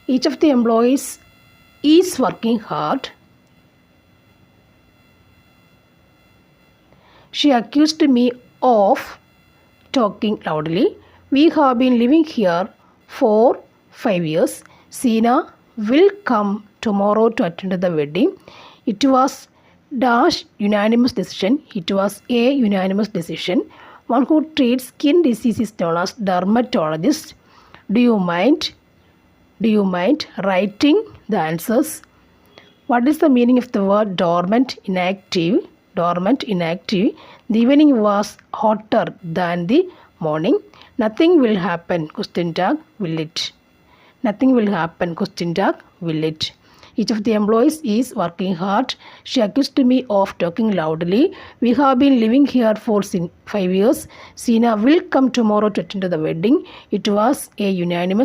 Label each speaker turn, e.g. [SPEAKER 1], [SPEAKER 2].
[SPEAKER 1] Each of the employees is working hard. She accused me of talking loudly. We have been living here for 5 years. Sina will come tomorrow to attend the wedding. It was unanimous decision. It was a unanimous decision. One who treats skin disease is known as dermatologist. Do you mind writing the answers? What is the meaning of the word dormant, inactive? Dormant, inactive. The evening was hotter than the morning. Nothing will happen, question tag, will it? Nothing will happen, question tag, will it? Each of the employees is working hard. She accused me of talking loudly. We have been living here for 5 years. Sina will come tomorrow to attend the wedding. It was a unanimous